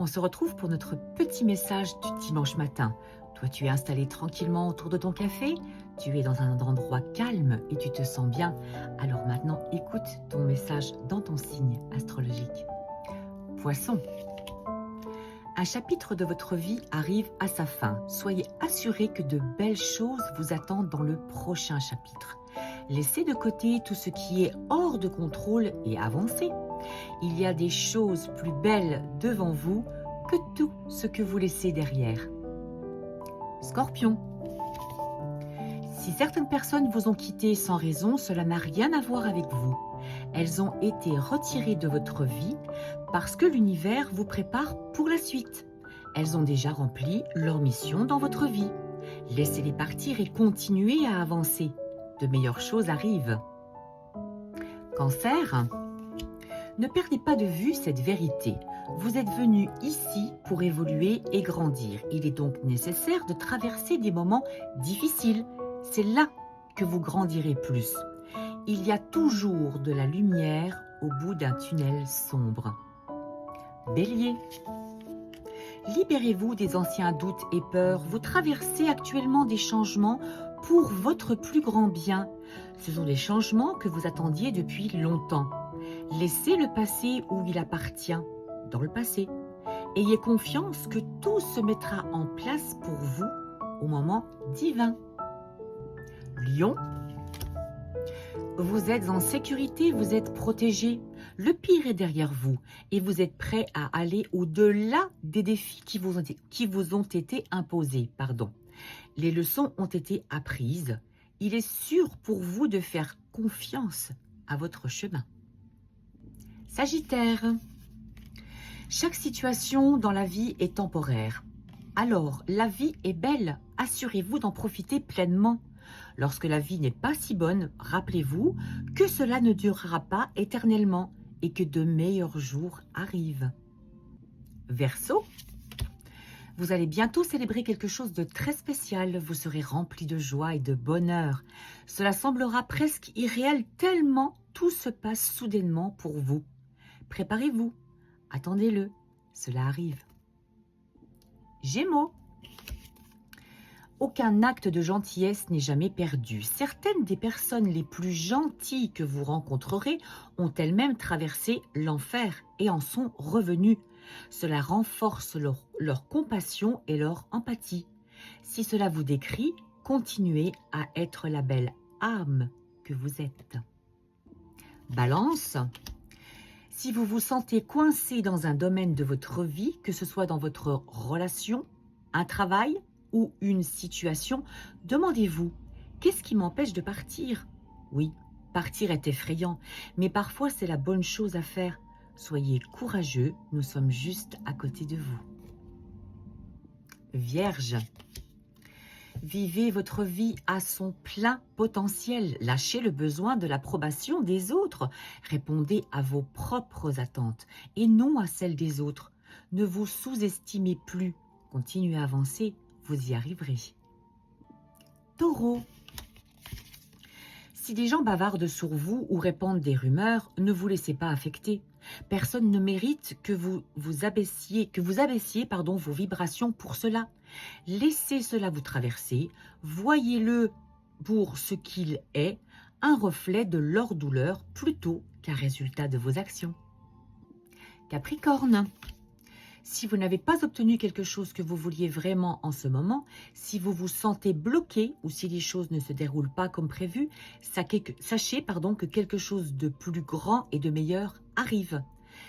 On se retrouve pour notre petit message du dimanche matin. Toi, tu es installé tranquillement autour de ton café, tu es dans un endroit calme et tu te sens bien. Alors maintenant, écoute ton message dans ton signe astrologique. Poisson, un chapitre de votre vie arrive à sa fin. Soyez assurés que de belles choses vous attendent dans le prochain chapitre. Laissez de côté tout ce qui est hors de contrôle et avancez. Il y a des choses plus belles devant vous que tout ce que vous laissez derrière. Scorpion, si certaines personnes vous ont quitté sans raison, cela n'a rien à voir avec vous. Elles ont été retirées de votre vie parce que l'univers vous prépare pour la suite. Elles ont déjà rempli leur mission dans votre vie. Laissez-les partir et continuez à avancer. De meilleures choses arrivent. Cancer, ne perdez pas de vue cette vérité. Vous êtes venu ici pour évoluer et grandir. Il est donc nécessaire de traverser des moments difficiles. C'est là que vous grandirez plus. Il y a toujours de la lumière au bout d'un tunnel sombre. Bélier, libérez-vous des anciens doutes et peurs. Vous traversez actuellement des changements pour votre plus grand bien. Ce sont des changements que vous attendiez depuis longtemps. Laissez le passé où il appartient, dans le passé. Ayez confiance que tout se mettra en place pour vous au moment divin. Lion, vous êtes en sécurité, vous êtes protégé. Le pire est derrière vous et vous êtes prêt à aller au-delà des défis qui vous ont été imposés. Les leçons ont été apprises. Il est sûr pour vous de faire confiance à votre chemin. Sagittaire, chaque situation dans la vie est temporaire. Alors, la vie est belle, assurez-vous d'en profiter pleinement. Lorsque la vie n'est pas si bonne, rappelez-vous que cela ne durera pas éternellement et que de meilleurs jours arrivent. Verseau, vous allez bientôt célébrer quelque chose de très spécial. Vous serez rempli de joie et de bonheur. Cela semblera presque irréel tellement tout se passe soudainement pour vous. Préparez-vous, attendez-le, cela arrive. Gémeaux, aucun acte de gentillesse n'est jamais perdu. Certaines des personnes les plus gentilles que vous rencontrerez ont elles-mêmes traversé l'enfer et en sont revenues. Cela renforce leur compassion et leur empathie. Si cela vous décrit, continuez à être la belle âme que vous êtes. Balance, si vous vous sentez coincé dans un domaine de votre vie, que ce soit dans votre relation, un travail ou une situation, demandez-vous, qu'est-ce qui m'empêche de partir? Oui, partir est effrayant, mais parfois c'est la bonne chose à faire. Soyez courageux, nous sommes juste à côté de vous. Vierge, vivez votre vie à son plein potentiel. Lâchez le besoin de l'approbation des autres. Répondez à vos propres attentes et non à celles des autres. Ne vous sous-estimez plus. Continuez à avancer, vous y arriverez. Taureau, si des gens bavardent sur vous ou répandent des rumeurs, ne vous laissez pas affecter. Personne ne mérite que vous abaissiez vos vibrations pour cela. Laissez cela vous traverser. Voyez-le pour ce qu'il est, un reflet de leur douleur plutôt qu'un résultat de vos actions. Capricorne, si vous n'avez pas obtenu quelque chose que vous vouliez vraiment en ce moment, si vous vous sentez bloqué ou si les choses ne se déroulent pas comme prévu, sachez que quelque chose de plus grand et de meilleur arrive.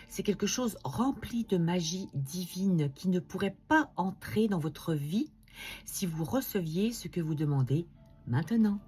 C'est quelque chose rempli de magie divine qui ne pourrait pas entrer dans votre vie si vous receviez ce que vous demandez maintenant.